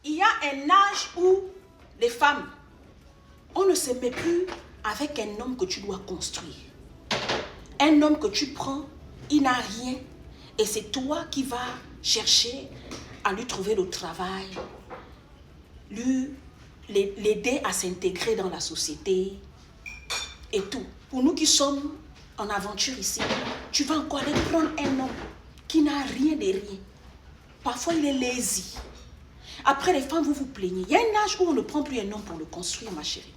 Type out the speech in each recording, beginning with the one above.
il y a un âge où les femmes, on ne se met plus avec un homme que tu dois construire. Un homme que tu prends, il n'a rien. Et c'est toi qui vas chercher à lui trouver le travail, l'aider à s'intégrer dans la société et tout. Pour nous qui sommes en aventure ici, tu vas encore aller prendre un homme qui n'a rien de rien. Parfois, il est lazy. Après, les femmes, vous vous plaignez. Il y a un âge où on ne prend plus un homme pour le construire, ma chérie.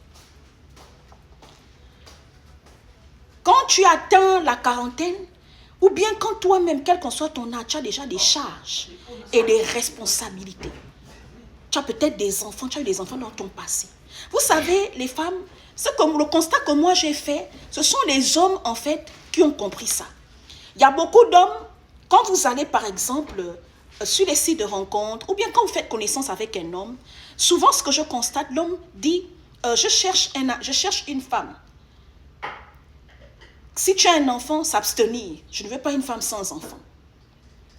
Quand tu atteins la quarantaine, ou bien quand toi-même, quel qu'en soit ton âge, tu as déjà des charges et des responsabilités. Tu as peut-être des enfants, tu as eu des enfants dans ton passé. Vous savez, les femmes, c'est comme le constat que moi j'ai fait, ce sont les hommes en fait qui ont compris ça. Il y a beaucoup d'hommes, quand vous allez par exemple sur les sites de rencontres, ou bien quand vous faites connaissance avec un homme, souvent ce que je constate, l'homme dit, je cherche une femme. Si tu as un enfant, s'abstenir. Je ne veux pas une femme sans enfant.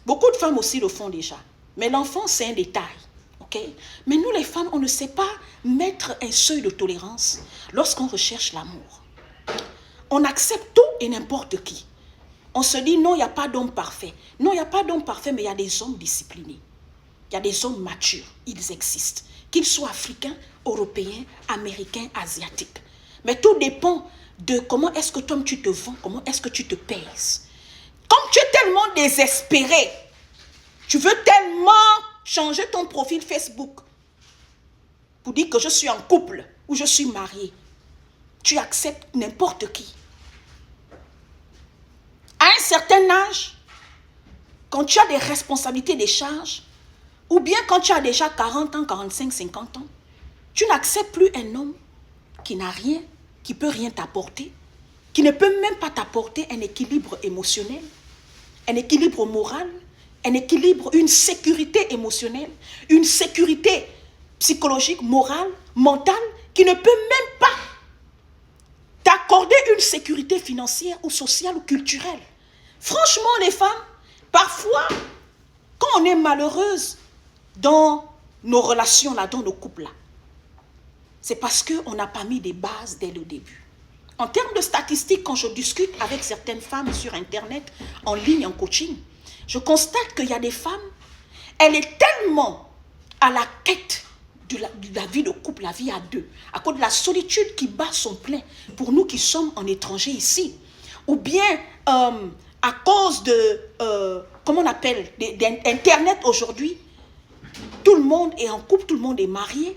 Beaucoup de femmes aussi le font déjà. Mais l'enfant, c'est un détail. Okay? Mais nous, les femmes, on ne sait pas mettre un seuil de tolérance lorsqu'on recherche l'amour. On accepte tout et n'importe qui. On se dit, non, il n'y a pas d'homme parfait. Non, il n'y a pas d'homme parfait, mais il y a des hommes disciplinés. Il y a des hommes matures. Ils existent. Qu'ils soient africains, européens, américains, asiatiques. Mais tout dépend de comment est-ce que toi tu te vends, comment est-ce que tu te pèses. Comme tu es tellement désespéré, tu veux tellement changer ton profil Facebook pour dire que je suis en couple ou je suis mariée, tu acceptes n'importe qui. À un certain âge, quand tu as des responsabilités, des charges, ou bien quand tu as déjà 40 ans, 45, 50 ans, tu n'acceptes plus un homme qui n'a rien, qui ne peut rien t'apporter, qui ne peut même pas t'apporter un équilibre émotionnel, un équilibre moral, un équilibre, une sécurité émotionnelle, une sécurité psychologique, morale, mentale, qui ne peut même pas t'accorder une sécurité financière ou sociale ou culturelle. Franchement, les femmes, parfois, quand on est malheureuse dans nos relations là, dans nos couples là, c'est parce qu'on n'a pas mis des bases dès le début. En termes de statistiques, quand je discute avec certaines femmes sur Internet, en ligne, en coaching, je constate qu'il y a des femmes, elles sont tellement à la quête de la vie de couple, la vie à deux, à cause de la solitude qui bat son plein pour nous qui sommes en étranger ici, ou bien à cause de, comment on appelle, d'Internet aujourd'hui, tout le monde est en couple, tout le monde est marié,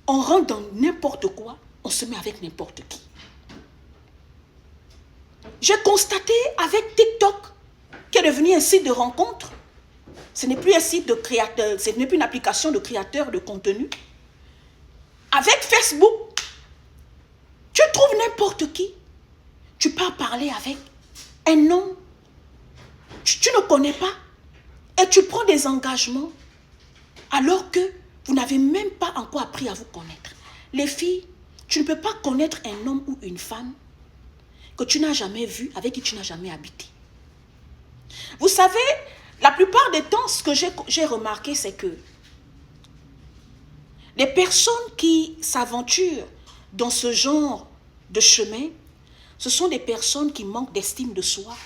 on rentre dans n'importe quoi, on se met avec n'importe qui. J'ai constaté avec TikTok, qui est devenu un site de rencontre, ce n'est plus un site de créateur, ce n'est plus une application de créateur de contenu. Avec Facebook, tu trouves n'importe qui, tu peux parler avec un homme, tu ne connais pas, et tu prends des engagements, alors que vous n'avez même pas encore appris à vous connaître. Les filles, tu ne peux pas connaître un homme ou une femme que tu n'as jamais vu, avec qui tu n'as jamais habité. Vous savez, la plupart des temps, ce que j'ai remarqué, c'est que les personnes qui s'aventurent dans ce genre de chemin, ce sont des personnes qui manquent d'estime de soi,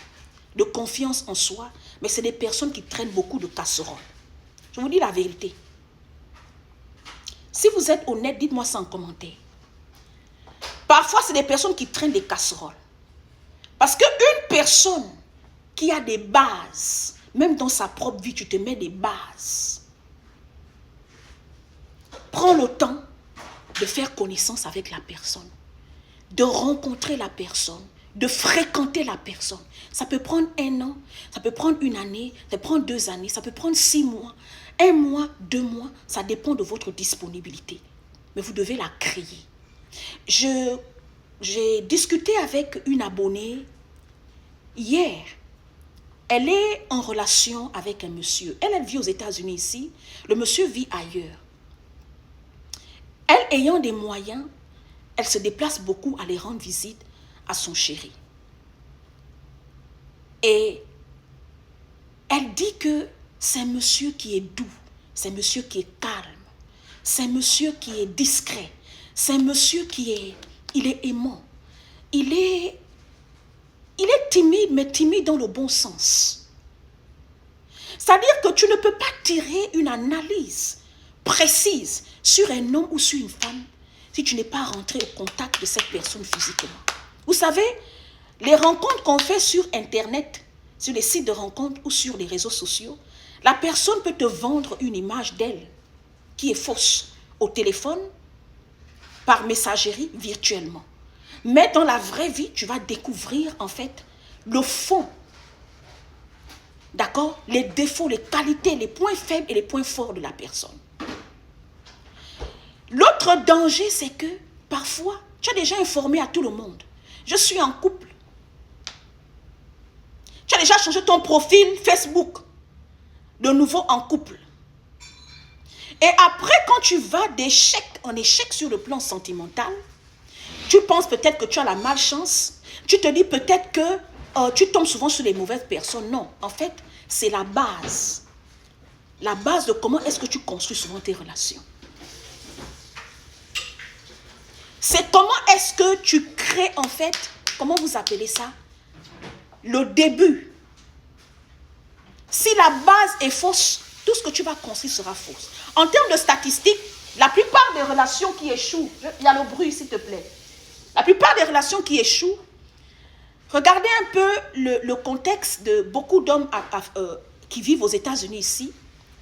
de confiance en soi, mais c'est des personnes qui traînent beaucoup de casseroles. Je vous dis la vérité. Si vous êtes honnête, dites-moi ça en commentaire. Parfois, c'est des personnes qui traînent des casseroles. Parce qu'une personne qui a des bases, même dans sa propre vie, tu te mets des bases. Prends le temps de faire connaissance avec la personne, de rencontrer la personne, de fréquenter la personne. Ça peut prendre 1 an, ça peut prendre 1 année, ça peut prendre 2 années, ça peut prendre 6 mois, 1 mois, 2 mois, ça dépend de votre disponibilité. Mais vous devez la créer. J'ai discuté avec une abonnée hier. Elle est en relation avec un monsieur. Elle vit aux États-Unis ici. Le monsieur vit ailleurs. Elle ayant des moyens, elle se déplace beaucoup à aller rendre visite à son chéri. Et elle dit que c'est un monsieur qui est doux, C'est un monsieur qui est calme. C'est un monsieur qui est discret. C'est un monsieur qui est... Il est aimant. Il est timide, mais timide dans le bon sens. C'est-à-dire que tu ne peux pas tirer une analyse précise sur un homme ou sur une femme si tu n'es pas rentré au contact de cette personne physiquement. Vous savez, les rencontres qu'on fait sur Internet, sur les sites de rencontres ou sur les réseaux sociaux, la personne peut te vendre une image d'elle qui est fausse au téléphone, par messagerie, virtuellement. Mais dans la vraie vie, tu vas découvrir en fait le fond. D'accord? Les défauts, les qualités, les points faibles et les points forts de la personne. L'autre danger, c'est que parfois, tu as déjà informé à tout le monde. Je suis en couple. Tu as déjà changé ton profil Facebook. De nouveau en couple. Et après, quand tu vas d'échec en échec sur le plan sentimental, tu penses peut-être que tu as la malchance. Tu te dis peut-être que tu tombes souvent sur les mauvaises personnes. Non, en fait, c'est la base. La base de comment est-ce que tu construis souvent tes relations. C'est comment est-ce que tu crées en fait, comment vous appelez ça? Le début. Si la base est fausse, tout ce que tu vas construire sera fausse. En termes de statistiques, la plupart des relations qui échouent, il y a le bruit s'il te plaît, la plupart des relations qui échouent, regardez un peu le contexte de beaucoup d'hommes qui vivent aux États-Unis ici,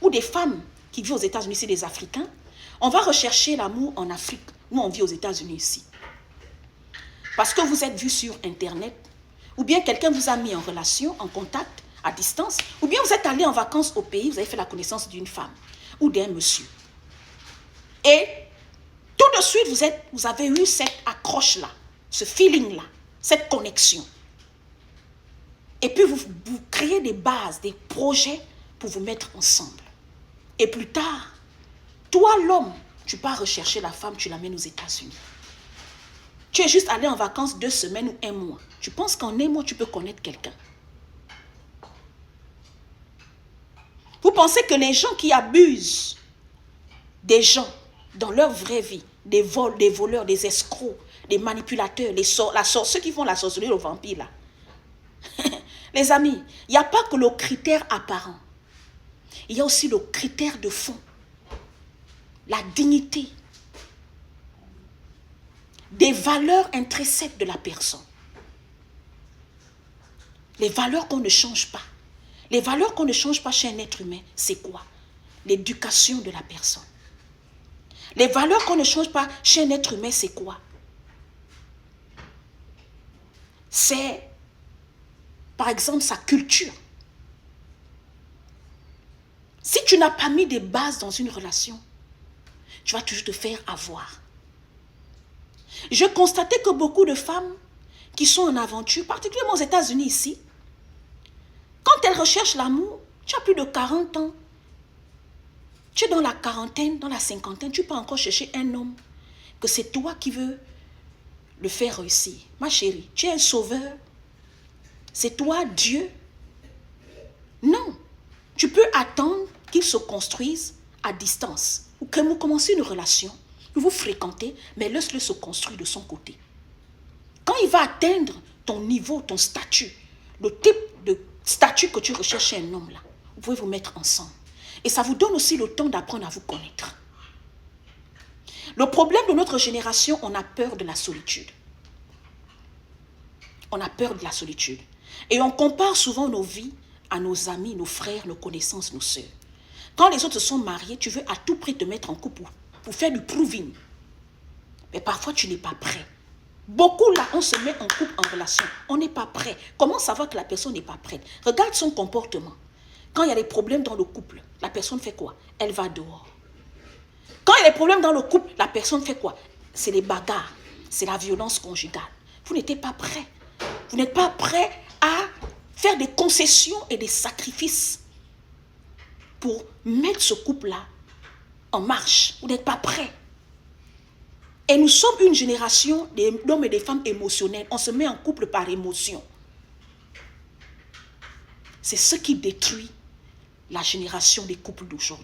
ou des femmes qui vivent aux États-Unis ici, des Africains. On va rechercher l'amour en Afrique. Nous, on vit aux États-Unis ici. Parce que vous êtes vus sur Internet, ou bien quelqu'un vous a mis en relation, en contact, à distance, ou bien vous êtes allé en vacances au pays, vous avez fait la connaissance d'une femme ou d'un monsieur. Et tout de suite, vous avez eu cette accroche-là, ce feeling-là, cette connexion. Et puis, vous créez des bases, des projets pour vous mettre ensemble. Et plus tard, toi, l'homme, tu pars rechercher la femme, tu l'amènes aux États-Unis. Tu es juste allé en vacances 2 semaines ou 1 mois. Tu penses qu'en 1 mois, tu peux connaître quelqu'un. Vous pensez que les gens qui abusent des gens dans leur vraie vie, des voleurs, des escrocs, des manipulateurs, ceux qui font la sorcellerie, le vampire là. Les amis, il n'y a pas que le critère apparent. Il y a aussi le critère de fond. La dignité. Des valeurs intrinsèques de la personne. Les valeurs qu'on ne change pas. Les valeurs qu'on ne change pas chez un être humain, c'est quoi? L'éducation de la personne. Les valeurs qu'on ne change pas chez un être humain, c'est quoi? C'est, par exemple, sa culture. Si tu n'as pas mis des bases dans une relation, tu vas toujours te faire avoir. Je constatais que beaucoup de femmes qui sont en aventure, particulièrement aux États-Unis ici, quand elles recherchent l'amour, tu as plus de 40 ans. Tu es dans la quarantaine, dans la cinquantaine, tu peux encore chercher un homme que c'est toi qui veux le faire réussir. Ma chérie, tu es un sauveur. C'est toi, Dieu. Non. Tu peux attendre qu'il se construise à distance. Ou que vous commencez une relation, vous fréquentez, mais laisse-le se construire de son côté. Quand il va atteindre ton niveau, ton statut, le type de statut que tu recherches chez un homme là, vous pouvez vous mettre ensemble. Et ça vous donne aussi le temps d'apprendre à vous connaître. Le problème de notre génération, on a peur de la solitude. On a peur de la solitude. Et on compare souvent nos vies à nos amis, nos frères, nos connaissances, nos sœurs. Quand les autres se sont mariés, tu veux à tout prix te mettre en couple pour faire du proving. Mais parfois, tu n'es pas prêt. Beaucoup là, on se met en couple, en relation. On n'est pas prêt. Comment savoir que la personne n'est pas prête? Regarde son comportement. Quand il y a des problèmes dans le couple, la personne fait quoi? Elle va dehors. Quand il y a des problèmes dans le couple, la personne fait quoi? C'est les bagarres. C'est la violence conjugale. Vous n'êtes pas prêt. Vous n'êtes pas prêt à faire des concessions et des sacrifices pour mettre ce couple-là en marche. Vous n'êtes pas prêt. Et nous sommes une génération d'hommes et de femmes émotionnels. On se met en couple par émotion. C'est ce qui détruit la génération des couples d'aujourd'hui.